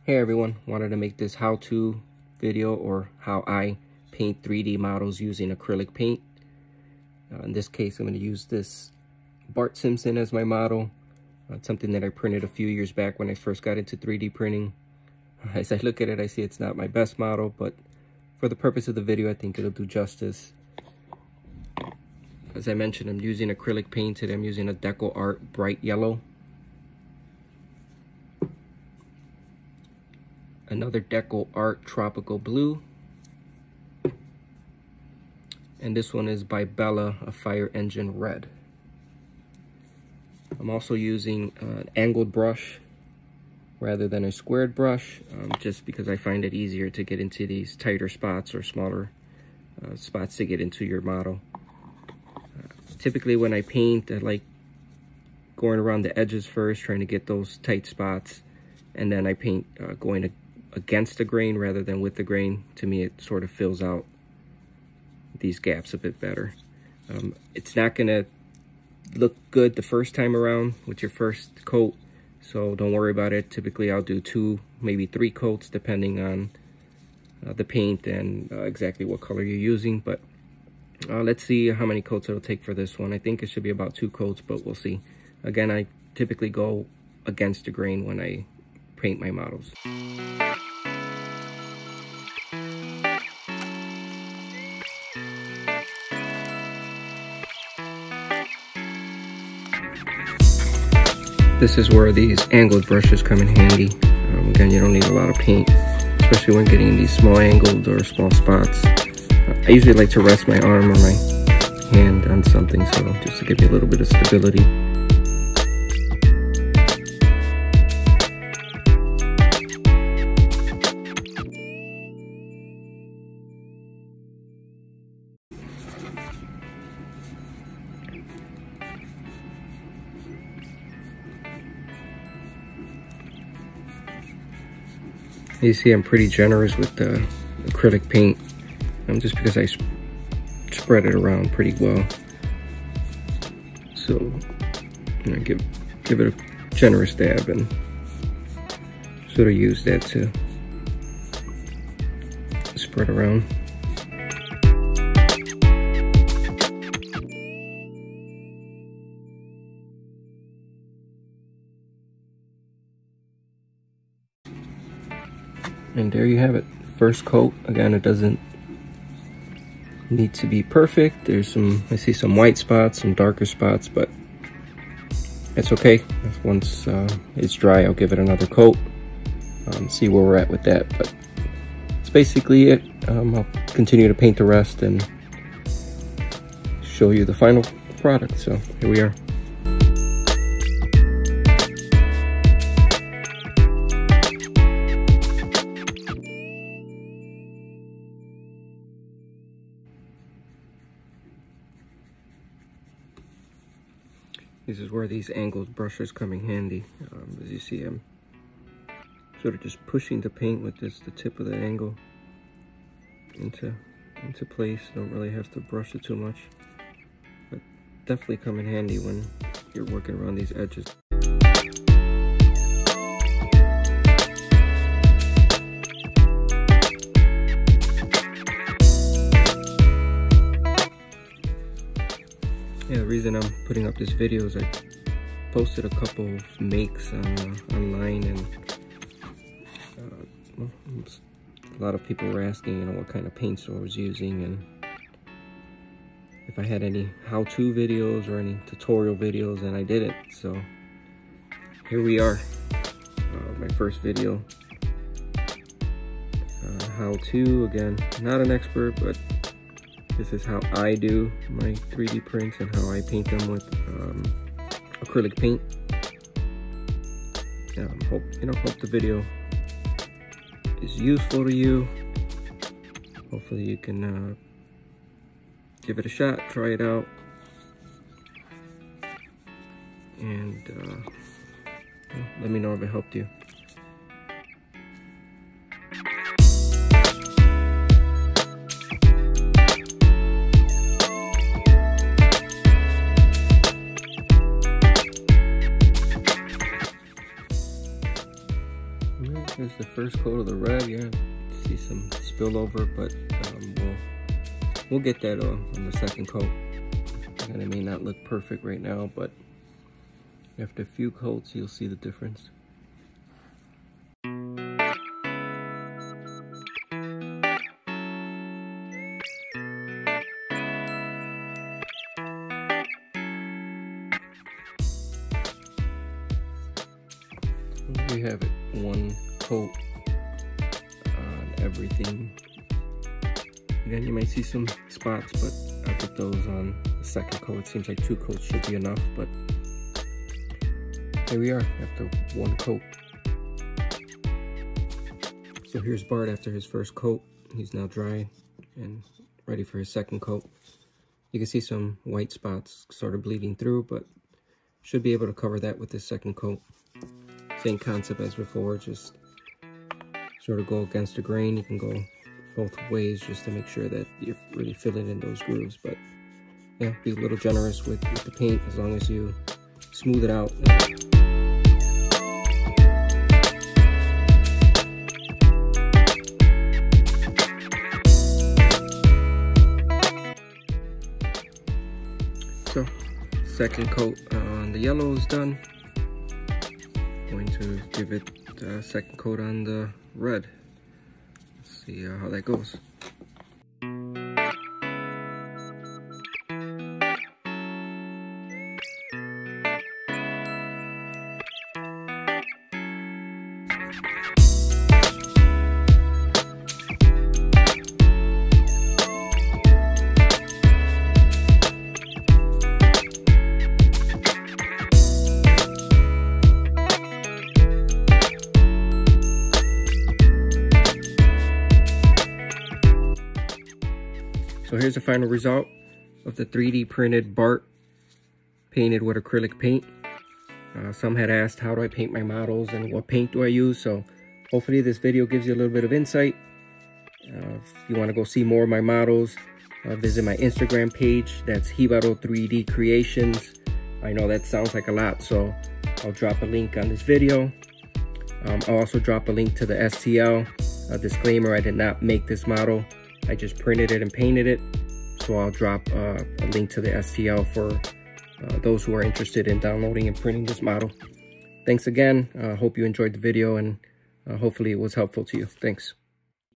Hey everyone, wanted to make this how-to video or how I paint 3D models using acrylic paint. In this case, I'm going to use this Bart Simpson as my model. It's something that I printed a few years back when I first got into 3D printing. As I look at it, I see it's not my best model, but for the purpose of the video, I think it'll do justice. As I mentioned, I'm using acrylic paint today. I'm using a Deco Art bright yellow. Another Deco Art tropical blue, and this one is by Bella, a fire engine red. I'm also using an angled brush rather than a squared brush, just because I find it easier to get into these tighter spots or smaller spots to get into your model. Typically when I paint, I like going around the edges first, trying to get those tight spots, and then I paint going against the grain rather than with the grain. To me, it sort of fills out these gaps a bit better. It's not gonna look good the first time around with your first coat, so don't worry about it. Typically I'll do 2, maybe 3 coats depending on the paint and exactly what color you're using. But let's see how many coats it'll take for this one. I think it should be about 2 coats, but we'll see. Again, I typically go against the grain when I paint my models. This is where these angled brushes come in handy. Again, you don't need a lot of paint, especially when getting these small angled or small spots. I usually like to rest my arm or my hand on something, so just to give me a little bit of stability. You see I'm pretty generous with the acrylic paint, just because I spread it around pretty well. So I'm gonna give it a generous dab and sort of use that to spread around. And there you have it, first coat. Again, it doesn't need to be perfect. There's I see some white spots, some darker spots, but it's okay. Once it's dry, I'll give it another coat, see where we're at with that. But that's basically it. I'll continue to paint the rest and show you the final product. So here we are. This is where these angled brushes come in handy. As you see, I'm sort of just pushing the paint with the tip of the angle into place. Don't really have to brush it too much, but definitely come in handy when you're working around these edges. Yeah, the reason I'm putting up this video is I posted a couple of makes online, and well, a lot of people were asking, what kind of paints I was using and if I had any how-to videos or any tutorial videos, and I didn't. So here we are, my first video, how-to. Again, not an expert, but this is how I do my 3D prints and how I paint them with acrylic paint. Hope the video is useful to you. Hopefully you can give it a shot, try it out, and let me know if it helped you. Here's the first coat of the red. Yeah, see some spillover, but we'll get that on the second coat. And it may not look perfect right now, but after a few coats, you'll see the difference. We have it, one coat on everything. Again, you might see some spots, but I'll get those on the second coat. It seems like 2 coats should be enough, but here we are after 1 coat. So here's Bart after his first coat. He's now dry and ready for his second coat. You can see some white spots sort of bleeding through, but should be able to cover that with this second coat. Same concept as before, just sort of go against the grain. You can go both ways just to make sure that you're really filling in those grooves. But yeah, be a little generous with the paint as long as you smooth it out. So, second coat on the yellow is done. Going to give it a second coat on the red. Let's see how that goes. So here's the final result of the 3D printed Bart painted with acrylic paint. Some had asked, how do I paint my models and what paint do I use? So hopefully this video gives you a little bit of insight. If you want to go see more of my models, visit my Instagram page. That's Hibaro 3D Creations. I know that sounds like a lot, so I'll drop a link on this video. I'll also drop a link to the STL. Disclaimer, I did not make this model. I just printed it and painted it. So I'll drop a link to the STL for those who are interested in downloading and printing this model. Thanks again. Hope you enjoyed the video, and hopefully it was helpful to you. Thanks.